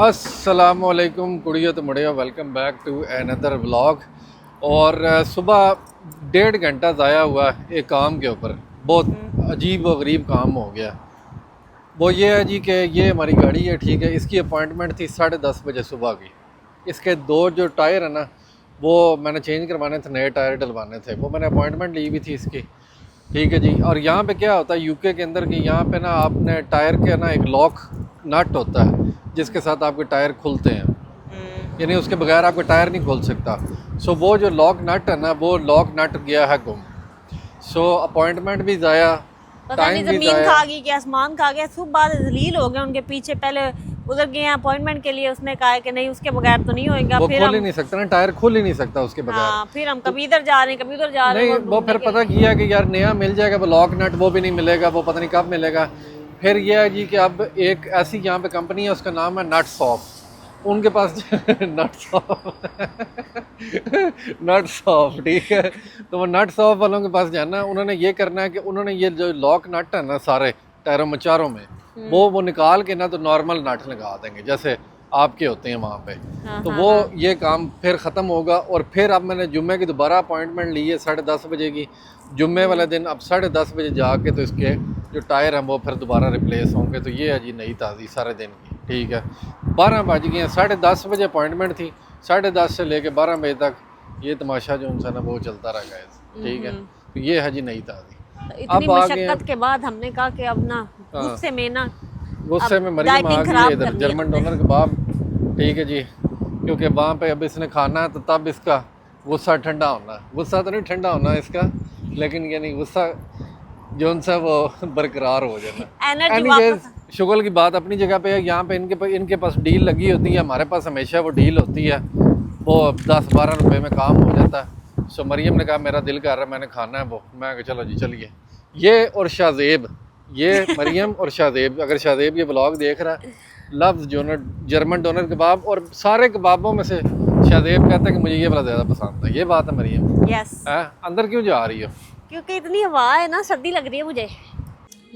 अस्सलामुअलैकुम कुड़ियो तो मुड़ियो, welcome back to another vlog. और सुबह 1.5 घंटा ज़ाया हुआ एक काम के ऊपर। बहुत अजीब व गरीब काम हो गया। वो ये है जी कि ये हमारी गाड़ी है, ठीक है। इसकी अपॉइंटमेंट थी 10:30 बजे सुबह की। इसके दो जो टायर है ना, वो मैंने चेंज करवाने थे, नए टायर डलवाने थे। वो मैंने अपॉइंटमेंट ली हुई थी इसकी, ठीक है जी। और यहाँ पे क्या होता है यूके के अंदर कि यहाँ पे ना आपने टायर के ना एक लॉक नट होता है जिसके साथ आपके टायर खुलते हैं, यानी उसके बगैर आपका टायर नहीं खुल सकता। सो वो जो लॉक नट है ना, वो लॉक नट गया है गुम। सो अपॉइंटमेंट भी ज़ाया, पता नहीं टाइम भी जमीन ज़ाया। खा गई कि आसमान खा गया। सुबह जलील हो गए उनके पीछे। पहले उधर गए अपॉइंटमेंट के लिए, उसने कहा कि नहीं उसके बगैर तो नहीं होएगा। वो फिर खोल ही हम नहीं सकता ना, टायर खोल ही नहीं सकता उसके बगैर। हाँ, फिर हम तो कभी इधर जा रहे हैं कभी उधर जा रहे हैं नहीं, वो वो ढूंढने फिर के पता लिए। किया कि यार नया मिल जाएगा वो लॉक नट, वो भी नहीं मिलेगा, वो पता नहीं कब मिलेगा। फिर ये है जी कि अब एक ऐसी यहाँ पे कंपनी है, उसका नाम है नट सॉफ्ट। उनके पास नट सॉफ्ट नट सॉफ्ट, ठीक है। तो वो नट सॉफ्ट वालों के पास जाना है। उन्होंने ये करना है कि उन्होंने ये जो लॉक नट है ना सारे टायरों में चारों में, वो निकाल के ना तो नॉर्मल नट लगा देंगे जैसे आपके होते हैं वहाँ पे। हाँ तो हाँ वो हाँ। ये काम फिर ख़त्म होगा। और फिर अब मैंने जुम्मे की दोबारा अपॉइंटमेंट ली है 10:30 बजे की। जुम्मे वाले दिन अब 10:30 बजे जाके तो इसके जो टायर हैं वो फिर दोबारा रिप्लेस होंगे। तो ये है जी नई ताज़ी सारे दिन की, ठीक है। 12 बज गए हैं, 10:30 बजे अपॉइंटमेंट थी। 10:30 से लेके 12 बजे तक ये तमाशा जो उनसे ना वो चलता रहा गया, ठीक है। तो ये है जी नई ताज़ी। तो इतनी अब आ गए मशक्कत हैं, के बाद हमने कहा कि अब ना हाँ, गुस्से में ना गुस्से अब में मरियम आ डाइटिंग गई है खराब इधर, करनी है जर्मन हमने। डोनर कबाब, ठीक है जी। क्योंकि वहाँ पे अब इसने खाना है तो तब इसका गुस्सा ठंडा होना है। गुस्सा तो नहीं ठंडा होना है इसका, लेकिन यानी गुस्सा जो सा वो बरकरार हो जाना। एनर्जी एनीवेज, वापस। शुगल की बात अपनी जगह पे है। यहाँ पे इनके पास डील लगी होती है, हमारे पास हमेशा वो डील होती है। वो 10-12 रुपए में काम हो जाता है। सो मरियम ने कहा मेरा दिल कर रहा है, मैंने खाना है वो। मैं कहा चलो जी चलिए। ये और शाहजेब, ये मरियम और शाहजेब, अगर शाहजेब ये ब्लॉग देख रहा है, लव्स जोनर जर्मन डोनर कबाब। और सारे कबाबों में से शाहजेब कहता है कि मुझे ये वाला ज़्यादा पसंद है। ये बात है मरियम, यस, है अंदर क्यों जा रही हो? क्योंकि इतनी हवा है ना, सर्दी लग रही है मुझे।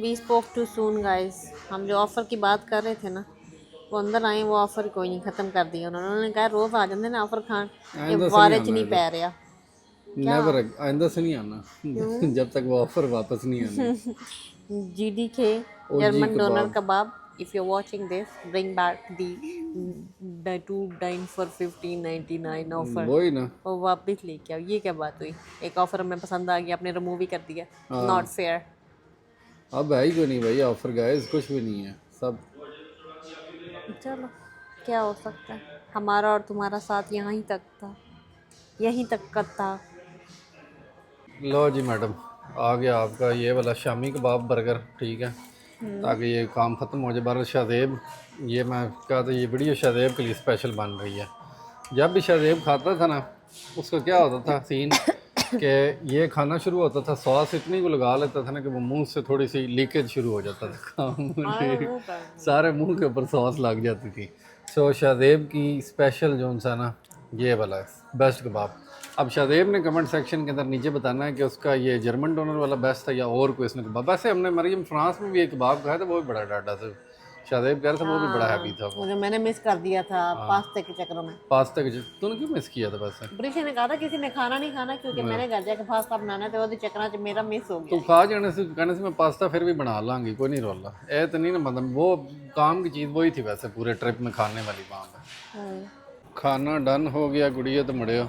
We spoke to soon guys. हम जो ऑफर की बात कर रहे थे ना, वो अंदर आए, वो ऑफर कोई नहीं खत्म कर दिया उन्होंने कहा रोज आ जाते ना ऑफर खान। ये आइंदा से नहीं वारे च आना नहीं है, पै रहा क्या? नेवर, आइंदा से नहीं आना क्यों? जब तक वो ऑफर वापस नहीं आने। GDK OG German doner kebab, kebab. If you're watching this, bring back the two dine for 15.99 offer. वही ना। वो वापस लेके आओ। ये क्या बात हुई? एक ऑफर हमें पसंद आ गया, आपने रिमूव ही कर दिया। नॉट हाँ, फेयर। अब है ही कोई नहीं भाई ऑफर, गाइस कुछ भी नहीं है सब। चलो, क्या हो सकता है। हमारा और तुम्हारा साथ यहाँ ही तक था, यहीं तक का था। लो जी मैडम, आ गया आपका ये वाला शामी कबाब बर्गर, ठीक है। ताकि ये काम ख़त्म हो जाए। बार शाहजेब, ये मैं कहा था ये वीडियो शाहजेब के लिए स्पेशल बन रही है। जब भी शाहजेब खाता था ना, उसका क्या होता था सीन कि ये खाना शुरू होता था, सॉस इतनी को लगा लेता था ना कि वो मुंह से थोड़ी सी लीकेज शुरू हो जाता था काम सारे मुंह के ऊपर सॉस लग जाती थी। सो शाहजेब की स्पेशल जो सा ना ये वाला है बेस्ट कबाब। अब शाहजेब ने कमेंट सेक्शन के अंदर नीचे बताना है कि उसका ये जर्मन डोनर वाला बेस्ट था या और कोई इसने कबाब। वैसे हमने मरियम फ्रांस में भी एक कबाब खाया था, वो भी बड़ा डाटा था। शाहजेब कह रहा था वो भी बड़ा हैवी था वो। मुझे मैंने मिस कर दिया था पास्ते के चक्कर में। पास्ता के तूने क्यों मिस किया था वैसे? ब्रिश ने कहा था किसी ने खाना नहीं खाना, क्योंकि मैंने घर जाके पास्ता बनाना था, वो चक्कर च मेरा मिस हो तो गया। खा जाने से कहने से मैं पास्ता फिर भी बना लांगी, कोई नहीं रोला। ए तो नहीं ना, मतलब वो काम की चीज़ वही थी वैसे पूरे ट्रिप में खाने वाली वहाँ पे। खाना डन हो गया गुड़िया तो मुड़े हो।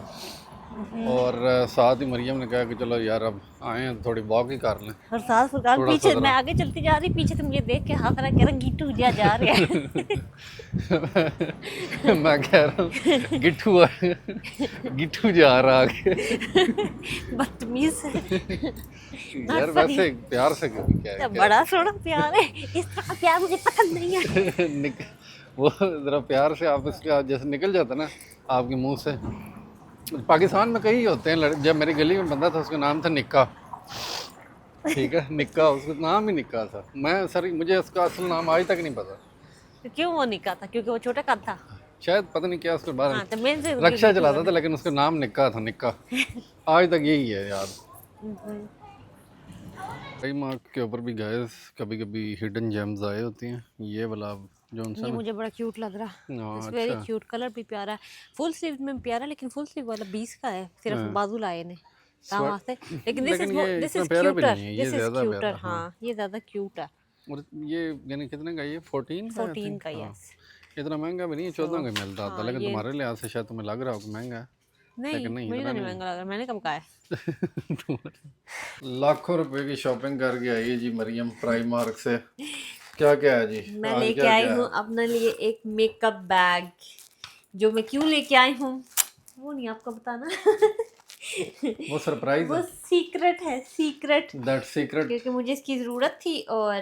और साथ ही मरियम ने कहा कि चलो यार अब आए हैं थोड़ी वॉक ही कर लें। और सास फुरकान थोड़ा सा पीछे, मैं ज़रा आगे चलती जा रही, पीछे से मुझे देख के हंस रहा, कह रहा गीटू जा रहा है। मैं कह रहा हूँ गिट्ठू गिट्ठू जा रहा आगे। बदतमीज है। यार नॉट फनी। वैसे प्यार से क्यों क्या तो क्या बड़ा सोना प्यार है, इस तरह का प्यार मुझे पसंद नहीं है। वो ज़रा प्यार से आप इसके जैसे निकल जाता ना आपके मुंह से। पाकिस्तान में कई होते हैं जब मेरी गली में बंदा था उसका नाम था निक्का, ठीक है। निक्का, उसका नाम ही निक्का था। मैं सर मुझे उसका असल नाम आज तक नहीं पता। तो क्यों वो निका था? क्योंकि वो छोटा कद था। शायद पता नहीं क्या उसके बारे में। हाँ, तो मेन से रक्षा चलाता था लेकिन उसका नाम निक्का था, निक्का। आज तक यही है याद। कई मार्क के ऊपर भी गैस कभी कभी हिडन जेम्स आए होती हैं। ये वाला जोन सा ये मुझे बड़ा क्यूट लग रहा है, इट्स वेरी अच्छा क्यूट, कलर भी प्यारा है, फुल स्लीव में प्यारा, लेकिन फुल स्लीव वाला 20 का है, सिर्फ बाजू लाए ने ता वास्ते, लेकिन लेकिन ये दिस इतना इज प्यारा भी क्यूटर, नहीं है, ये दिस इज ज़्यादा क्यूटर, प्यारा। हाँ, हाँ ये ज़्यादा क्यूट है। और ये यानी कितने का ये 14 का आई 14 थिंक। का, हाँ, यस। इतना महंगा भी नहीं है, 14 का ही मिलता था, हाँ लेकिन ये तुम्हारे लिहाज से शायद तुम्हें लग रहा हो कि महंगा है, नहीं, लेकिन नहीं मुझे इतना तो नहीं नहीं महंगा लग रहा, मैंने कब कहा है। है। लाखों रुपए की शॉपिंग करके आई है जी मरियम प्राइमार्क से। क्या क्या है जी, मैं आज लेके क्या आई क्या हूँ है? अपने लिए एक मेकअप बैग, जो मैं क्यों लेके आई हूँ वो नहीं आपको बताना। वो सरप्राइज वो है, सीक्रेट है, सीक्रेट, दैट सीक्रेट। क्योंकि मुझे इसकी ज़रूरत थी, और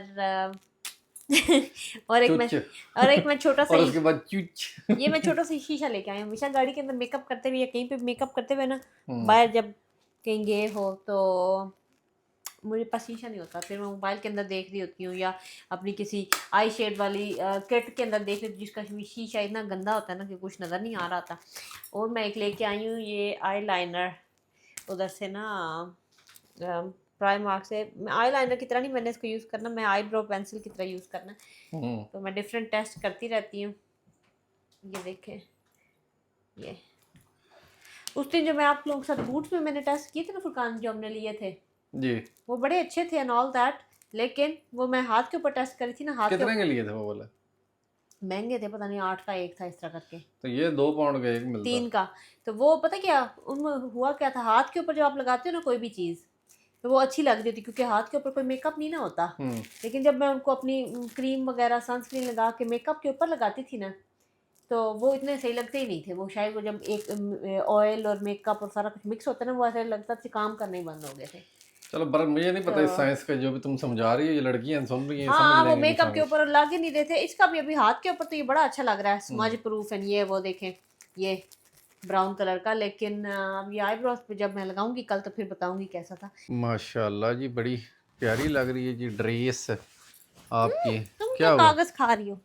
और एक मैं चुच और एक मैं छोटा सा और उसके बाद चुच। ये मैं छोटा सा शीशा लेके आई हूँ, हमेशा गाड़ी के अंदर मेकअप करते हुए या कहीं पे मेकअप करते हुए ना, बाहर जब कहीं गए हो तो मुझे पास शीशा नहीं होता, फिर मैं मोबाइल के अंदर देख रही होती हूँ या अपनी किसी आई शेड वाली किट के अंदर देख रही हूँ, जिसका शीशा इतना गंदा होता है ना कि कुछ नज़र नहीं आ रहा था। और मैं एक लेके आई हूँ ये आई लाइनर, उधर से ना प्राइमार्क से। मैं आई लाइनर की तरह नहीं मैंने इसको यूज़ करना, मैं आईब्रो पेंसिल की तरह यूज़ करना, तो मैं डिफरेंट टेस्ट करती रहती हूँ। ये देखें, ये उस दिन जो मैं आप लोगों के साथ बूट्स में मैंने टेस्ट किए थे ना फुरकान, जो हमने लिए थे जी, वो बड़े अच्छे थे एंड ऑल दैट, लेकिन वो मैं हाथ के ऊपर टेस्ट करी थी ना, हाथ के कितने के ऊपर लिए थे वो बोले? महंगे थे, पता नहीं 8 का एक था इस तरह करके, तो ये 2 पाउंड का एक मिलता। 3 का। तो वो पता क्या उनमें हुआ क्या था, हाथ के ऊपर जब आप लगाते हो ना कोई भी चीज़, तो वो अच्छी लग रही होती, क्योंकि हाथ के ऊपर कोई मेकअप नहीं ना होता। लेकिन जब मैं उनको अपनी क्रीम वगैरह सनस्क्रीन लगा के मेकअप के ऊपर लगाती थी ना, तो वो इतने सही लगते ही नहीं थे। वो शायद वो जब एक ऑयल और मेकअप और सारा कुछ मिक्स होता है ना, वो ऐसा लगता था काम करने ही बंद हो गए थे। चलो पर मुझे नहीं पता इस तो साइंस का, जो भी तुम समझा रही हो ये लड़कियां सुन रही हैं, समझ हाँ, वो लेंगी कुछ मेकअप के आगे। ऊपर लग ही नहीं रहे थे, इसका भी अभी हाथ के ऊपर तो ये बड़ा अच्छा लग रहा है, स्मज प्रूफ एंड ये वो देखें, ये ब्राउन कलर का। लेकिन अब ये आईब्रोज पे जब मैं लगाऊंगी कल, तो फिर बताऊंगी कैसा था। माशाल्लाह जी, बड़ी प्यारी लग रही है जी ड्रेस आपकी। तुम क्या क्या हुआ? कागज खा रही हो,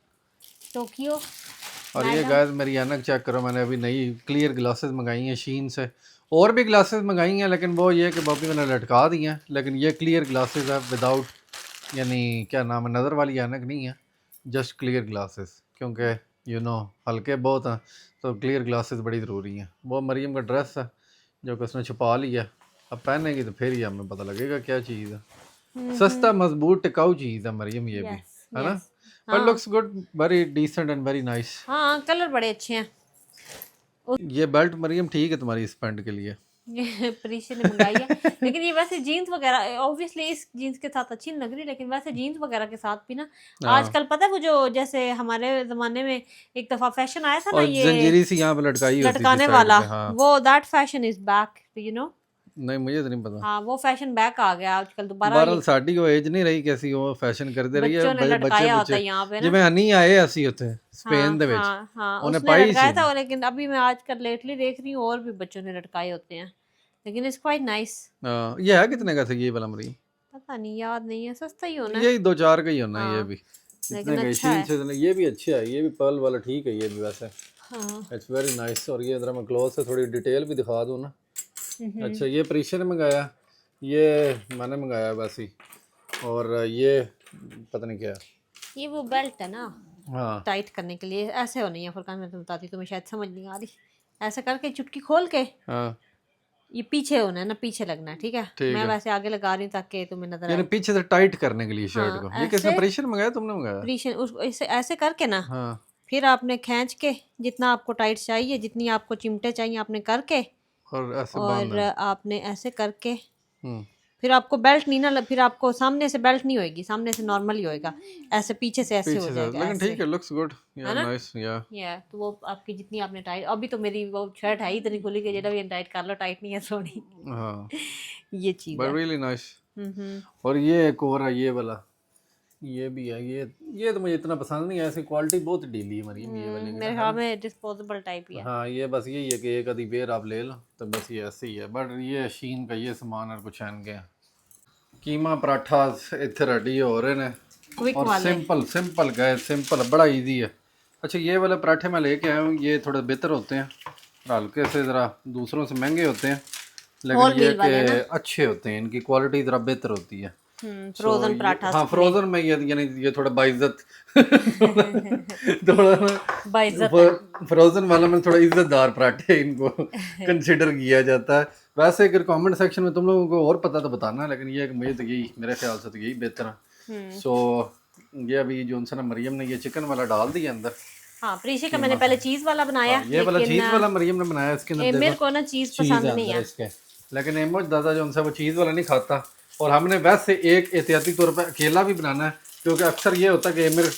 टोक्यो और ये मैडम? गाइस मेरी ऐनक चेक करो, मैंने अभी नई क्लियर ग्लासेस मंगाई हैं शीन से। और भी ग्लासेस मंगाई हैं, लेकिन वो ये कि बॉबी मैंने लटका दी हैं, लेकिन ये क्लियर ग्लासेस है विदाउट, यानी क्या नाम है, नज़र वाली ऐनक नहीं है, जस्ट क्लियर ग्लासेस, क्योंकि हल्के बहुत हैं, तो क्लियर ग्लासेस बड़ी ज़रूरी हैं। वो मरियम का ड्रेस है जो कि उसने छुपा लिया, अब पहनेगी तो फिर ही हमें पता लगेगा क्या चीज़ है। सस्ता मजबूत टिकाऊ चीज़ है मरियम, ये भी यस है ना। यस, पर हाँ looks good, very decent and very nice. हाँ, कलर बड़े अच्छे हैं। ये बेल्ट मरियम ठीक है तुम्हारी इस पैंट के लिए। ये प्रीशा ने मंगाई है, लेकिन ये वैसे जीन्स वगैरह ऑब्वियसली इस जीन्स के साथ अच्छी नहीं लग रही, लेकिन वैसे जीन्स वगैरह के साथ भी ना हाँ, आजकल पता है वो जो जैसे हमारे ज़माने में एक दफ़ा फैशन आया था ना, और ये जंजीरी सी यहाँ पे लटकाई होती थी लटकाने साइड वाला, पे। हाँ, वो that fashion is back, you know. नहीं मुझे तो नहीं पता। हाँ, वो फैशन बैक आ गया आजकल दोबारा, बहरहाल ये साड़ी को एज नहीं रही कैसी वो फैशन करते रही है, बच्चों ने बच्चे लटकाया होता बच्चे है यहाँ पे ना। जिवें हनी आए ऐसी होते हाँ स्पेन दे विच, हाँ हाँ, उन्हें उसने पाई लटकाया सी था, लेकिन अभी मैं आजकल लेटली देख रही हूँ और भी बच्चों ने लटकाए होते हैं, लेकिन इट्स क्वाइट नाइस। ये है कितने का था ये वाला मरी? पता नहीं, याद नहीं है, सस्ता ही होना है। यही 2-4 का ही होना है ये हाँ, भी। लेकिन इतने का अच्छा शीन है। से ये भी अच्छा है, ये भी पर्ल वाला ठीक है ये भी वैसे। हाँ इट्स वेरी नाइस। और ये इधर मैं क्लोज से थोड़ी डिटेल भी दिखा दूँ ना। अच्छा, ये प्रीशा ने मंगाया, ये मैंने मंगाया वैसे ही, और ये पता नहीं क्या है। ये वो बेल्ट है ना, हाँ टाइट करने के लिए, ऐसे होनी है फुरकान, मैं तुम्हें बताती, तुम्हें शायद समझ नहीं आ रही। ऐसे करके चुटकी खोल के हाँ, ये पीछे होना है ना, पीछे लगना है, ठीक है। ठीक मैं है, वैसे आगे लगा रही हूँ ताकि तुम्हें नजर यानी आए। पीछे से टाइट करने के लिए शर्ट हाँ, को। ये किसने, ऐसे प्रेशर मंगाया तुमने मंगाया? प्रीशन उसको ऐसे ऐसे करके ना, हाँ, फिर आपने खींच के जितना आपको टाइट चाहिए, जितनी आपको चिमटे चाहिए आपने करके, और ऐसे बांधना और है। आपने ऐसे करके, हम्म, फिर आपको बेल्ट नहीं ना फिर आपको सामने से बेल्ट नहीं होएगी, सामने से नॉर्मल ही होएगा, ऐसे पीछे से ऐसे हो पीछे से, जाएगा लेकिन ऐसे, ठीक है, लुक्स गुड है या ना। नाइस या। तो वो आपकी जितनी आपने टाइट, अभी तो मेरी वो शर्ट है ही इतनी खुली कि जेड़ा भी टाइट कर लो टाइट नहीं है सोनी। हाँ, ये चीज़ बट है। Really nice. हम्म। और ये एक और है ये वाला, ये भी है। ये तो मुझे इतना पसंद नहीं है, ऐसी क्वालिटी बहुत ढीली है मरीम ये वाली की मेरे ना, है ख्याल ना। में डिस्पोजेबल टाइप ही है। हाँ, ये बस यही है कि एक आधी बेर आप ले लो तो बस ये ऐसे ही है। बट ये शीन का ये सामान और कुछ आन गया। कीमा पराठा इतने रेडी हो रहे हैं, क्विक और वाले। सिंपल सिंपल गए, सिंपल बड़ा इजी है। अच्छा, ये वाले पराठे मैं लेके आया हूँ, ये थोड़े बेहतर होते हैं, हल्के से ज़रा दूसरों से महंगे होते हैं, होल लेकिन ये मील वाले ना। कि अच्छे होते हैं, इनकी क्वालिटी ज़रा बेहतर होती है। फ्रोजन पराठा हाँ फ्रोजन में यानी ये थोड़ा बाइज्जत थोड़ा ना बाइज्जत फ्रोजन वाला में थोड़ा इज्जतदार पराठे इनको कंसिडर किया जाता है। वैसे अगर कमेंट सेक्शन में तुम लोगों को और पता तो बताना, लेकिन ये मुझे तो यही, मेरे ख्याल से तो यही बेहतर है। सो ये अभी जो उनसे ना मरियम ने ये चिकन वाला डाल दिया अंदर। हाँ प्रीशे का मैंने पहले चीज वाला बनाया, ये वाला चीज वाला मरियम ने बनाया, इसके अंदर मेरे को ना चीज पसंद नहीं है इसके, लेकिन एमोज दादा जो उनसे वो चीज वाला नहीं खाता। और हमने वैसे एक एहतियाती तौर पर अकेला भी बनाना है, क्योंकि अक्सर ये होता है कि एमिर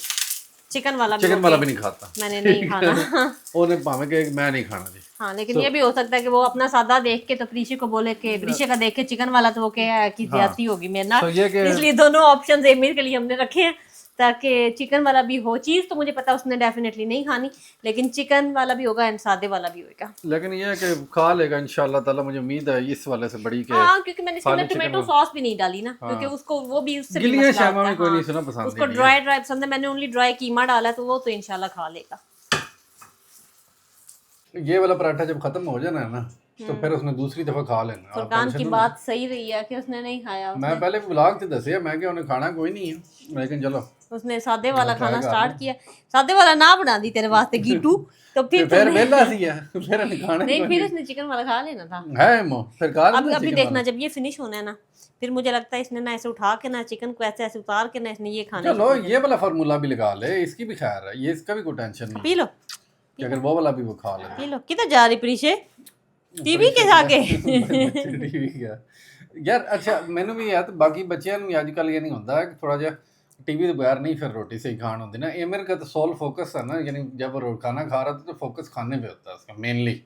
चिकन वाला भी नहीं खाता, मैंने नहीं खाना उन्हें भावे कि मैं नहीं खाना जी। हाँ लेकिन ये भी हो सकता है कि वो अपना सादा देख के तो प्रीशे को बोले कि प्रीशे का देख के चिकन वाला तो वो क्या की ज्यादती होगी मेरे ना, इसलिए दोनों ऑप्शंस एमिर के लिए हमने रखे हैं ताकि चिकन वाला भी हो। चीज़ तो मुझे पता उसने डेफिनेटली नहीं खानी, लेकिन चिकन वाला भी होगा एंड सादे वाला भी होगा। लेकिन ये है कि खा लेगा इंशाल्लाह ताला, मुझे उम्मीद है इस वाले से बड़ी के। हाँ क्योंकि मैंने इसमें टोमेटो सॉस भी नहीं डाली ना, क्योंकि उसको वो भी उससे भी मसला होता है। कोई नहीं सुना पसंद, उसको ड्राई ड्राई पसंद है, मैंने ओनली ड्राई कीमा डाला है, तो वो तो इंशाल्लाह खा लेगा। ये वाला पराठा जब खत्म हो जाना है ना, तो फिर उसने दूसरी दफा खा लेना। फुरकान की बात सही रही है कि उसने नहीं खाया। मैं पहले व्लॉग से दसिया मैं कि उन्हें खाना कोई नहीं है, लेकिन चलो उसने सादे वाला खाना स्टार्ट किया। सादे वाला ना बना दी तेरे वास्ते गीटू, तो फिर वेला सी है, फिर खाना नहीं, फिर उसने चिकन वाला खा लेना था। है मो फिर खा लेना। अभी देखना जब ये फिनिश होना है ना, फिर मुझे लगता है इसने ना ऐसे उठा के ना चिकन को ऐसे ऐसे उतार के ना इसने ये खाना। चलो ये वाला फार्मूला भी लगा ले, इसकी भी खैर है, ये इसका भी कोई टेंशन नहीं। पी लो कि अगर वो वाला भी वो खा ले। P low. किधर जा रही प्रीशे? टीवी के आगे टीवी का यार। अच्छा मैंने भी याद, बाकी बच्चों ਨੂੰ आजकल ये नहीं होता कि थोड़ा जिहा टीवी के बगैर नहीं फिर रोटी से ही खान होती ना। एमिर का तो सोल फोकस है ना, यानी जब वो खाना खा रहा था तो फोकस खाने पे होता है उसका मेनली।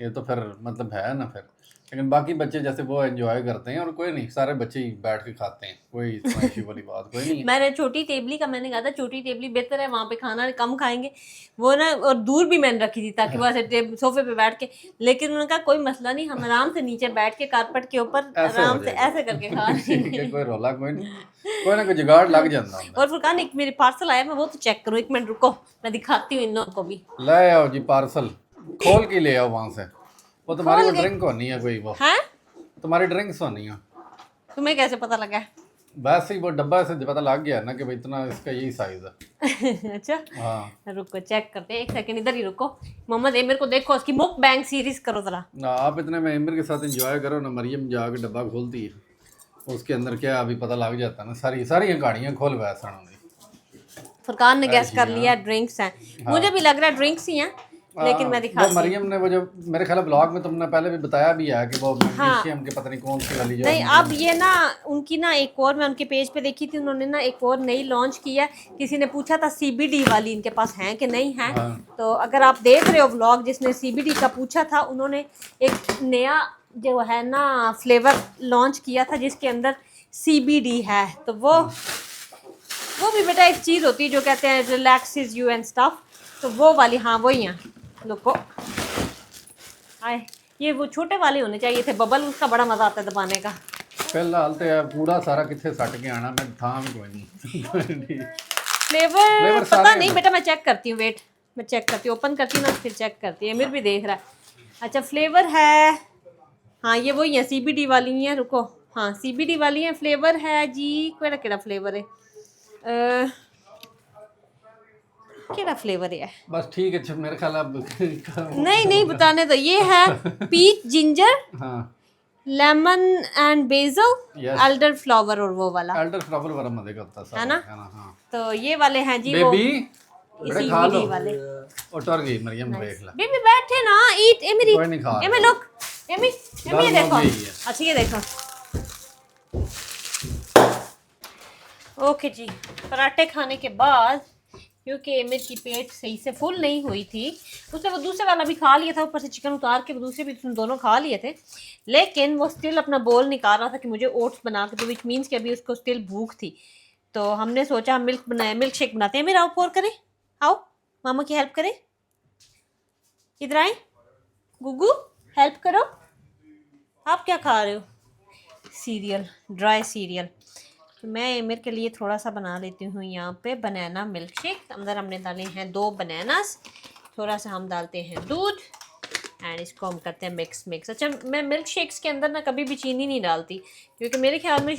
ये तो फिर मतलब है ना फिर। लेकिन बाकी बच्चे जैसे वो एंजॉय करते हैं, और कोई नहीं, सारे बच्चे ही बैठ के खाते हैं, कोई इशू वाली बात कोई नहीं है। मैंने छोटी टेबली का मैंने कहा था छोटी टेबली बेहतर है, वहाँ पे खाना कम खाएंगे वो ना, और दूर भी मैंने रखी थी ताकि वहाँ सोफे पे बैठ के, लेकिन उन्होंने कहा कोई मसला नहीं, हम आराम से नीचे बैठ के कारपेट के ऊपर आराम से ऐसे करके खा लेंगे। कोई रोला कोई नहीं, कोई ना कोई जुगाड़ लग जाता है। और फुरकान एक मेरे पार्सल आया, मैं वो तो चेक करूँ, एक मिनट रुको मैं दिखाती हूँ इन लोगों को भी। ले आओ जी पार्सल, खोल के ले आओ वहाँ से। वो तुम्हारी वो ड्रिंक होनी है कोई, वो है तुम्हारी ड्रिंक्स होनी है। तुम्हें कैसे पता लगा? वैसे ही वो डब्बा से पता लग गया ना कि भाई इतना इसका यही साइज है। अच्छा हाँ रुको चेक करते हैं, एक सेकंड इधर ही रुको। मोहम्मद एमिर को देखो, उसकी मुक बैंक सीरीज करो जरा। ना आप इतने में एमिर के साथ एंजॉय करो ना, मरियम जाके डब्बा खोलती है, उसके अंदर क्या अभी पता लग जाता है ना, सारी सारी कहानियाँ खोल वैसा। फुरकान ने गैस कर लिया ड्रिंक्स हैं, मुझे भी लग रहा है ड्रिंक्स ही हैं, लेकिन मैं दिखा मरियम ने वो जो मेरे ख्याल ब्लॉग में तुमने पहले भी बताया भी है कि वो मैग्नीशियम के पता नहीं कौन सी वाली जो नहीं। अब ये ना उनकी ना एक और, मैं उनके पेज पे देखी थी, उन्होंने ना एक और नई लॉन्च की है। किसी ने पूछा था CBD वाली इनके पास है कि नहीं है। तो अगर आप देख रहे हो व्लॉग जिसने CBD का पूछा था, उन्होंने एक नया जो है ना फ्लेवर लॉन्च किया था जिसके अंदर CBD है। तो वो भी बेटा एक चीज़ होती है जो कहते हैं रिलैक्सेस यू एंड स्टफ, तो वो वाली, हाँ वही हैं। लोगों आए ये वो छोटे वाले होने चाहिए थे, बबल उसका बड़ा मजा आता है दबाने का। फिलहाल तो पूरा सारा कितने सट के आना, मैं था कोई नहीं। फ्लेवर पता नहीं बेटा, मैं चेक करती हूँ, वेट मैं चेक करती हूँ, ओपन करती हूँ ना फिर चेक करती है। अमीर भी देख रहा है। अच्छा फ्लेवर है, हाँ ये वही है, CBD वाली है। रुको, हाँ CBD वाली है। फ्लेवर है जी, केड़ा केड़ा फ्लेवर है, केड़ा फ्लेवर है बस ठीक है। मेरे ख्याल अब नहीं बताने दो। ये है पीच जिंजर, हाँ lemon and basil, elder flower, और वो वाला एल्डर फ्लावर वाला मजे का होता है ना। हाँ। तो ये वाले हैं जी वो CBD वाले। उतर गई मरियम, देख ले बेबी बैठे ना, ईट एमिरी, कोई नहीं खा एमी लुक, एमी ये देखो। अच्छा ये देखो, ओके जी। पराठे खाने के बाद क्योंकि एमिर की पेट सही से फुल नहीं हुई थी, उसने वो दूसरे वाला भी खा लिया था, ऊपर से चिकन उतार के दूसरे भी दोनों खा लिए थे, लेकिन वो स्टिल अपना बोल निकाल रहा था कि मुझे ओट्स बना के दो, विच मीन्स कि अभी उसको स्टिल भूख थी। तो हमने सोचा हम मिल्क शेक बनाते हैं। मेरा आओ पोर करें, आओ मामा की हेल्प करें, इधर आए गुगू हेल्प करो। आप क्या खा रहे हो? Serial, dry serial. तो मैं एमिर के लिए थोड़ा सा बना लेती हूँ यहाँ पे बनाना मिल्क शेक। अंदर हमने डाले हैं 2 बनानास, थोड़ा सा हम डालते हैं दूध, एंड इसको हम करते हैं मिक्स। अच्छा, मैं मिल्क शेक्स के अंदर ना कभी भी चीनी नहीं डालती, क्योंकि मेरे ख्याल में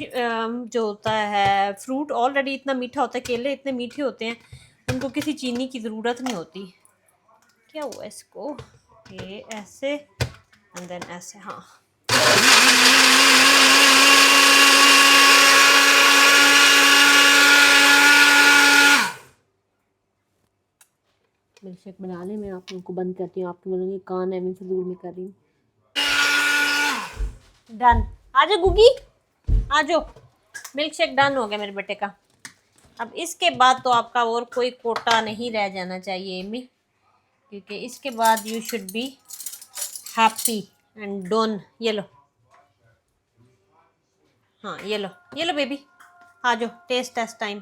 जो होता है फ्रूट ऑलरेडी इतना मीठा होता है, केले इतने मीठे होते हैं, उनको किसी चीनी की ज़रूरत नहीं होती। क्या हुआ इसको, ये ऐसे एंड देन ऐसे, हाँ। मिल्क शेक बना ले, मैं आप लोगों को बंद करती हूँ, आपके बोलोगे कान है मैं फजूल में कर रही हूँ। डन, आ जाओ गुगी, आ जाओ, मिल्क शेक डन हो गया मेरे बेटे का। अब इसके बाद तो आपका और कोई कोटा नहीं रह जाना चाहिए एमी, क्योंकि इसके बाद you should be happy and done. ये लो, हाँ ये लो बेबी, आ जाओ, टेस्ट टेस्ट टाइम।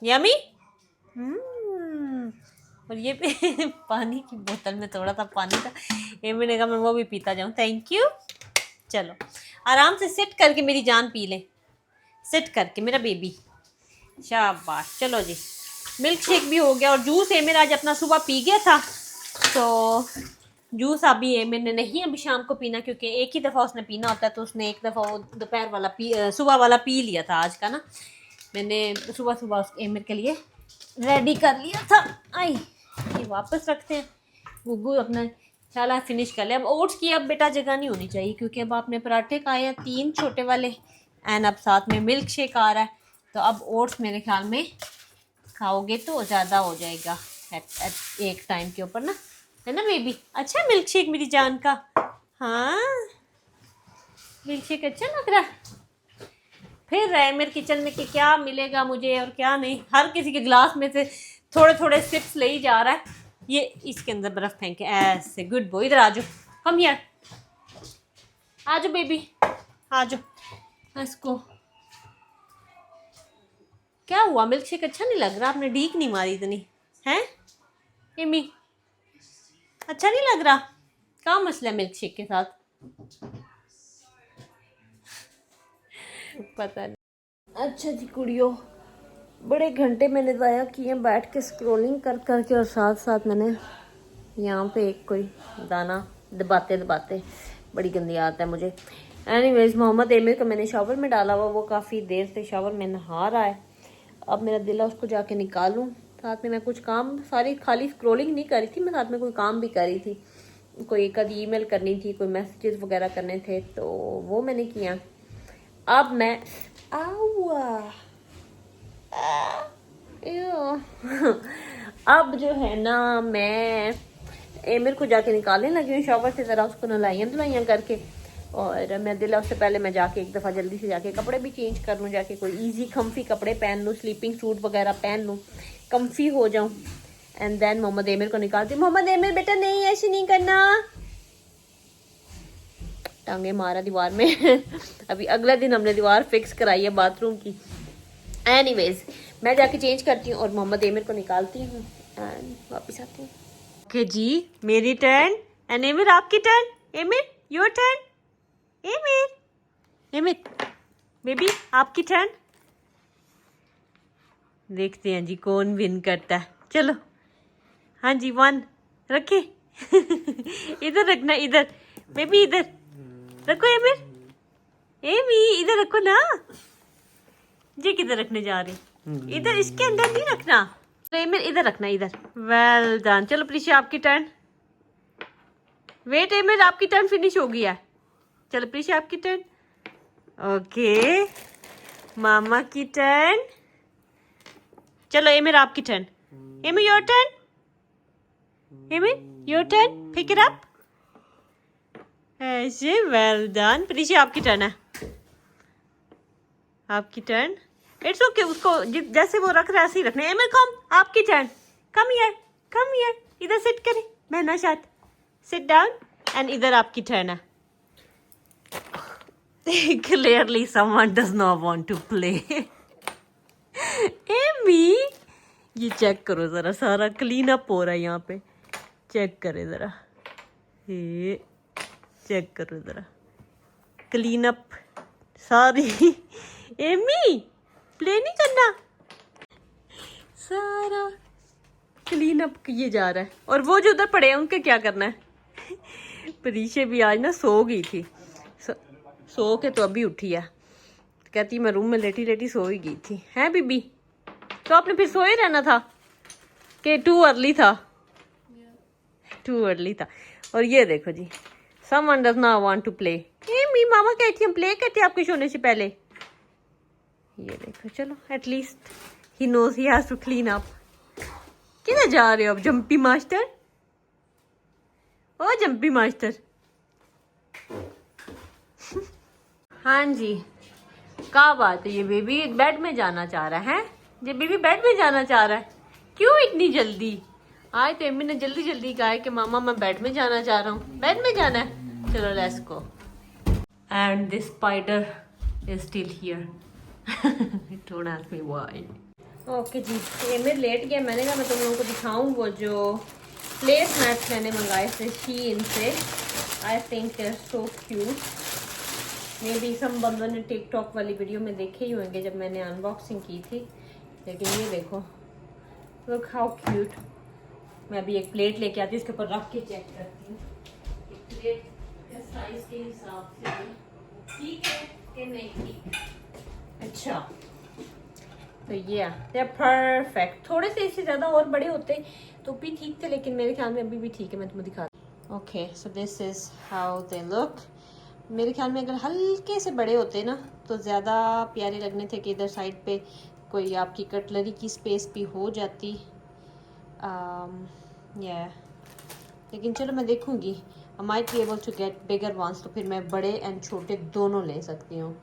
यमी। और ये पानी की बोतल में थोड़ा सा पानी था, एमी ने कहा मैं वो भी पीता जाऊँ, थैंक यू। चलो आराम से सिट करके मेरी जान पी ले, सिट करके मेरा बेबी, शाबाश। चलो जी, मिल्क शेक भी हो गया और जूस एमिर आज अपना सुबह पी गया था, तो जूस अभी एमिर ने नहीं अभी शाम को पीना, क्योंकि एक ही दफ़ा उसने पीना होता है, तो उसने एक दफ़ा वो दोपहर वाला सुबह वाला पी लिया था आज का ना, मैंने सुबह सुबह एमिर के लिए रेडी कर लिया था। आई ये वापस रखते हैं, गुग्गू अपना साला फिनिश कर लिया। अब ओट्स की अब बेटा जगह नहीं होनी चाहिए, क्योंकि अब आपने पराठे खाए हैं 3 छोटे वाले एंड अब साथ में मिल्क शेक आ रहा है, तो अब ओट्स मेरे ख्याल में खाओगे तो ज़्यादा हो जाएगा एट एक टाइम के ऊपर ना, है ना बेबी। अच्छा मिल्क शेक मेरी जान का, हाँ मिल्क शेक अच्छा लग रहा है। फिर रहे मेरे किचन में कि क्या मिलेगा मुझे और क्या नहीं, हर किसी के गिलास में से थोड़े थोड़े सिप्स ले ही जा रहा है। ये इसके अंदर बर्फ फेंके ऐसे, गुड बॉय, इधर आ जाओ, कम हियर, आ जाओ बेबी, आ जाओ। इसको क्या हुआ, मिल्क शेक अच्छा नहीं लग रहा, आपने डीक नहीं मारी इतनी है एमी, अच्छा नहीं लग रहा, क्या मसला है मिल्क शेक के साथ, पता नहीं। अच्छा जी कुड़ियों, बड़े घंटे मैंने ज़ाया किए बैठ के स्क्रॉलिंग कर करके, और साथ साथ मैंने यहाँ पे एक कोई दाना दबाते दबाते, बड़ी गंदी आदत है मुझे। एनीवेज मोहम्मद एमिर को मैंने शावर में डाला हुआ, वो काफ़ी देर से शावर में नहा रहा है, अब मेरा दिल है उसको जाके निकालूं। साथ में मैं कुछ काम, सारी खाली स्क्रॉलिंग नहीं कर रही थी, मैं साथ में कोई काम भी कर रही थी, कोई एक आधी ईमेल करनी थी, कोई मैसेजेस वगैरह करने थे, तो वो मैंने किया। अब मैं अब जो है ना मैं एमिर को जाके निकालने लगी हूँ शावर से, ज़रा उसको नलाइयाँ धुलाइयाँ करके, और मैं दिला उससे पहले मैं जाके एक दफ़ा जल्दी से जाके कपड़े भी चेंज कर लूँ, जाके कोई इजी कम्फी कपड़े पहन लूँ, स्लीपिंग सूट वगैरह पहन लूँ, कम्फी हो जाऊँ, एंड देन मोहम्मद एमिर को निकालती। मोहम्मद एमिर बेटा नहीं ऐसे नहीं करना, टांगे मारा दीवार में अभी अगला दिन हमने दीवार फिक्स कराई है बाथरूम की। एनीवेज मैं जाके चेंज करती हूँ और मोहम्मद एमिर को निकालती हूँ एंड वापस आती हूँ। ओके जी, मेरी टर्न एंड एमिर आपकी turn, Amir your turn, emir emir baby आपकी टर्न। देखते हैं जी कौन विन करता है, चलो हाँ जी 1 रखे इधर रखना, इधर बेबी इधर रखो, एमिर एमी इधर रखो ना, ये किधर रखने जा रही, इधर इसके अंदर नहीं रखना, एमिर इधर रखना, इधर। वेल डन, चलो प्रीशा आपकी टर्न, वेट एमिर आपकी टर्न फिनिश हो गया, चलो प्रीशा आपकी टर्न, ओके मामा की टर्न, चलो एमिर आपकी turn, Amir your turn, Amir your turn, pick it up ऐसे। वेल डन, प्रीशा आपकी टर्न है, आपकी टर्न, इट्स ओके, उसको जैसे वो रख रहा है ऐसे ही रखना। एमिर कम, आपकी टर्न, कम हियर, इधर सिट करे, महना शाद सिट डाउन, एंड इधर आपकी टर्न है। Clearly someone does not want to play. Amy ये चेक करो जरा, सारा क्लीन अप हो रहा है यहाँ पे, चेक करे जरा, ये चेक करो जरा, क्लीन अप सारी। एमी प्ले नहीं करना, सारा क्लीन अप किए जा रहा है। और वो जो उधर पड़े हैं उनके क्या करना है? परीशे भी आज ना सो गई थी, सो के तो अभी उठी है, कहती मैं रूम में लेटी लेटी सो ही गई थी। हैं बीबी? तो आपने फिर सोए रहना था कि टू अर्ली था? टू अर्ली था। और ये देखो जी, someone does not want to play. मी मामा कहती हम प्ले करते आपके सोने से पहले। ये देखो, चलो at least he knows he has to clean up. किधर जा रहे हो अब जंपी मास्टर? ओ जंपी मास्टर। हाँ जी, क्या बात है? ये बेबी बेड में जाना चाह रहा है। ये बेबी बेड में जाना चाह रहा है, क्यों इतनी जल्दी? आज तो एम्मी ने जल्दी जल्दी कहा है कि मामा मैं बेड में जाना चाह रहा हूँ। बेड में जाना है, चलो let's go. And this spider is still here. Don't ask me why. Okay जी, एम्मी लेट गया। मैंने कहा मैं तुम लोगों को दिखाऊं वो जो प्लेस मैट्स मैंने मंगाए थे शीइन से। I think they are so cute. Maybe some बंदों ने टिकटॉक वाली वीडियो में देखे ही होंगे जब मैंने अनबॉक्सिंग की थी। लेकिन ये देखो, लुक हाउ क्यूट। मैं अभी एक प्लेट लेके आती हूँ, इसके ऊपर रख के चेक करती हूँ प्लेट के साइज के हिसाब से ठीक है कि नहीं ठीक। अच्छा, तो ये दे परफेक्ट। थोड़े से इससे ज़्यादा और बड़े होते तो भी ठीक थे, लेकिन मेरे ख्याल में अभी भी ठीक है। मैं तुम्हें दिखाती हूँ। Okay, so this is how they look. मेरे ख्याल में अगर हल्के से बड़े होते ना तो ज़्यादा प्यारे लगने थे कि इधर साइड पे कोई आपकी कटलरी की स्पेस भी हो जाती। लेकिन चलो मैं देखूंगी। I might be able to get bigger ones, तो फिर मैं बड़े एंड छोटे दोनों ले सकती हूँ,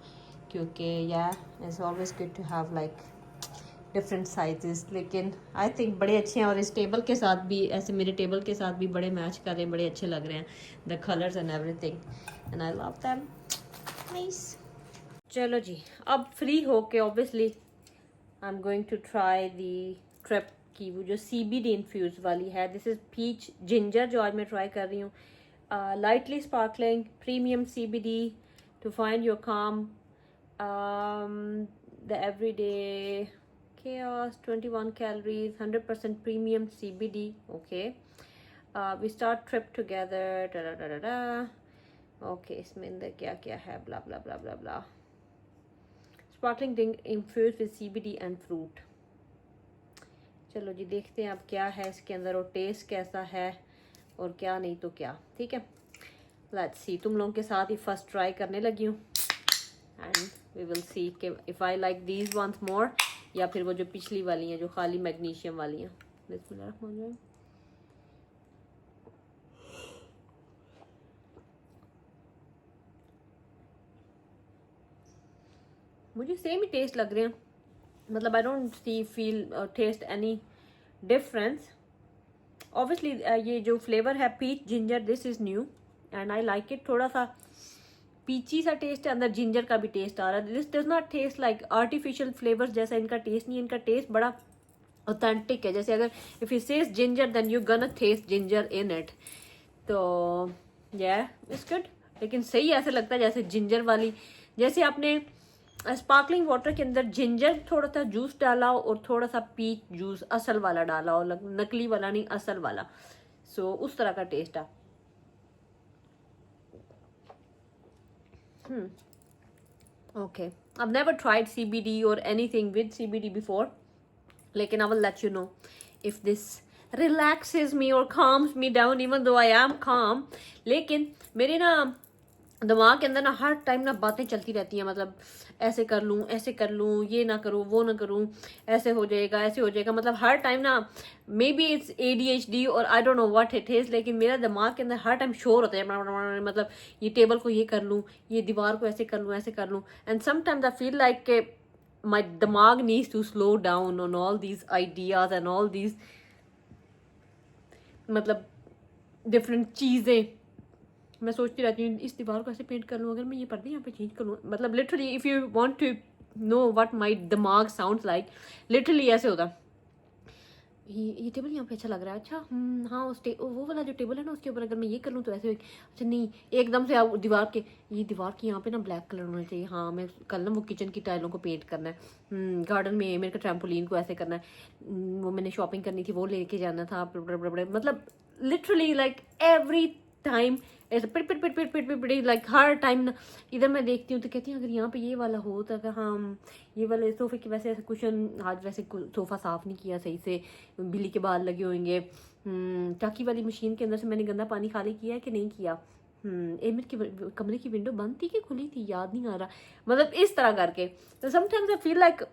क्योंकि it's always good to have like different sizes. लेकिन आई थिंक बड़े अच्छे हैं और इस टेबल के साथ भी, ऐसे मेरे टेबल के साथ भी बड़े मैच कर रहे हैं, बड़े अच्छे लग रहे हैं, the colours and everything, and I love them. Nice. चलो जी, अब फ्री होके obviously I am going to try the trip की वो जो CBD इन्फ्यूज वाली है। दिस इज़ पीच जिंजर जो आज मैं ट्राई कर रही हूँ। Lightly sparkling premium CBD to find your calm, the everyday chaos, 21 calories, 100% premium CBD. Okay, we start trip together. Da da da da da. Okay, इसमें अंदर क्या क्या है? Blah blah blah blah blah. Sparkling drink infused with CBD and fruit. चलो जी, देखते हैं अब क्या है इसके अंदर और टेस्ट कैसा है और क्या नहीं तो क्या। ठीक है, लेट्स सी। तुम लोगों के साथ ही फर्स्ट ट्राई करने लगी हूँ एंड वी विल सी कि if I like these ones more या फिर वो जो पिछली वाली हैं जो खाली मैग्नीशियम वाली हैं। बिस्मिल्लाह। मुझे सेम ही टेस्ट लग रहे हैं, मतलब I don't feel taste any difference. Obviously ये जो फ्लेवर है peach ginger, this is new and I like it. थोड़ा सा पीची सा टेस्ट है, अंदर जिंजर का भी टेस्ट आ रहा है। This does not taste like artificial flavours जैसा इनका टेस्ट नहीं है। इनका टेस्ट बड़ा ऑथेंटिक है, जैसे अगर if you says ginger then you gonna taste ginger in it. तो इट्स गुड, लेकिन सही ऐसे लगता है जैसे जिंजर वाली, जैसे आपने स्पार्कलिंग वाटर के अंदर जिंजर थोड़ा सा जूस डाला हो और थोड़ा सा पीच जूस असल वाला डाला हो, नकली वाला नहीं असल वाला। सो उस तरह का टेस्ट है। Okay, I've never tried CBD or anything with CBD before, लेकिन I will let you know if this relaxes me or calms me down, even though I am calm। लेकिन मेरे ना दिमाग के अंदर ना हर टाइम ना बातें चलती रहती हैं, मतलब ऐसे कर लूँ ऐसे कर लूँ, ये ना करूँ वो ना करूँ, ऐसे हो जाएगा ऐसे हो जाएगा, मतलब हर टाइम ना मे बी इट्स ADHD और I don't know what it is, लेकिन मेरा दिमाग के अंदर हर टाइम शोर होता है, मतलब ये टेबल को ये कर लूँ, ये दीवार को ऐसे कर लूँ ऐसे कर लूँ। And sometimes I feel like के माई दिमाग needs to slow down on all these ideas and all these, मतलब डिफरेंट चीज़ें। मैं सोचती रहती हूँ इस दीवार को ऐसे पेंट कर लूँ, अगर मैं ये पर्दे यहाँ पे चेंज कर लूँ, मतलब literally if you want to know what my दिमाग साउंड्स लाइक, लिटरली ऐसे होता। ये टेबल यहाँ पे अच्छा लग रहा है, अच्छा हाँ वो वाला जो टेबल है ना उसके ऊपर अगर मैं ये कर लूँ तो ऐसे होगी। अच्छा नहीं, एकदम से आप दीवार के, ये दीवार की यहाँ पे ना ब्लैक कलर होना चाहिए। हाँ मैं कल ना वो किचन की टाइलों को पेंट करना है, गार्डन में मेरे को ट्रैम्पोलिन को ऐसे करना है, वो मैंने शॉपिंग करनी थी वो लेके जाना था, मतलब लिटरली लाइक एवरी टाइम ऐसे पिट पिट पिट पिट पिट पिट पिट लाइक हर टाइम इधर मैं देखती हूँ तो कहती हूँ अगर यहाँ पे ये वाला हो तो अगर हाँ ये वाले सोफे की वैसे ऐसे कुशन, आज वैसे सोफा साफ नहीं किया सही से, बिल्ली के बाल लगे होंगे, टाकी वाली मशीन के अंदर से मैंने गंदा पानी खाली किया है कि नहीं किया, एमिर की कमरे की विंडो बंद थी कि खुली थी याद नहीं आ रहा, मतलब इस तरह करके। तो sometimes I feel like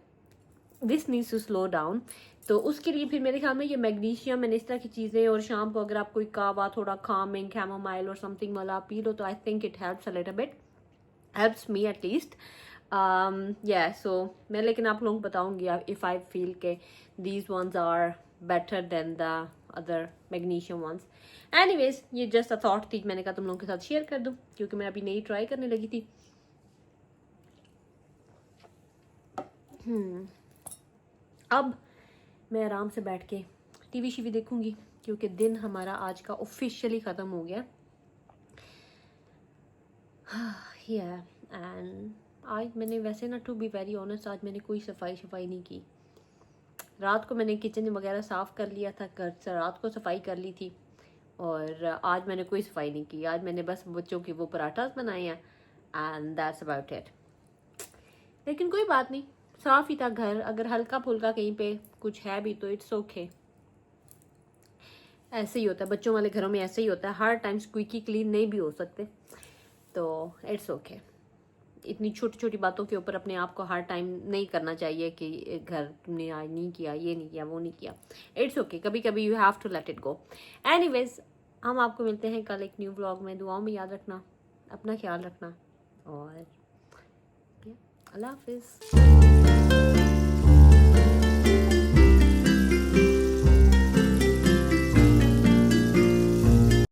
this needs to slow down. तो उसके लिए फिर मेरे ख्याल में ये मैग्नीशियम एंड इस तरह की चीज़ें, और शाम को अगर आप कोई कावा थोड़ा कामिंग कैमोमाइल और समथिंग वाला आप पी लो तो I think it helps a little bit, helps me at least. या सो मैं लेकिन आप लोगों को बताऊंगी इफ आई फील के these ones are better than the other magnesium ones. Anyways ये जस्ट अ थॉट थी, मैंने कहा तुम लोगों के साथ शेयर कर दूं क्योंकि मैं अभी नई ट्राई करने लगी थी। अब मैं आराम से बैठ के टीवी शीवी देखूंगी क्योंकि दिन हमारा आज का ऑफिशियली ख़त्म हो गया। एंड आज मैंने वैसे ना टू बी वेरी ऑनेस्ट आज मैंने कोई सफाई नहीं की। रात को मैंने किचन वगैरह साफ़ कर लिया था, घर से रात को सफाई कर ली थी, और आज मैंने कोई सफाई नहीं की। आज मैंने बस बच्चों के वो पराठास बनाए हैं एंड दैट्स अबाउट इट। लेकिन कोई बात नहीं, साफ ही था घर, अगर हल्का फुल्का कहीं पे कुछ है भी तो इट्स ओके। ऐसे ही होता है बच्चों वाले घरों में, ऐसे ही होता है, हर टाइम स्क्वीकी क्लीन नहीं भी हो सकते, तो इट्स ओके। इतनी छोटी छोटी बातों के ऊपर अपने आप को हर टाइम नहीं करना चाहिए कि घर तुमने आज नहीं किया, ये नहीं किया, वो नहीं किया। इट्स ओके, कभी कभी you have to let it go. Anyways हम आपको मिलते हैं कल एक न्यू व्लॉग में। दुआओं में याद रखना, अपना ख्याल रखना, और अल्लाह हाफिज़।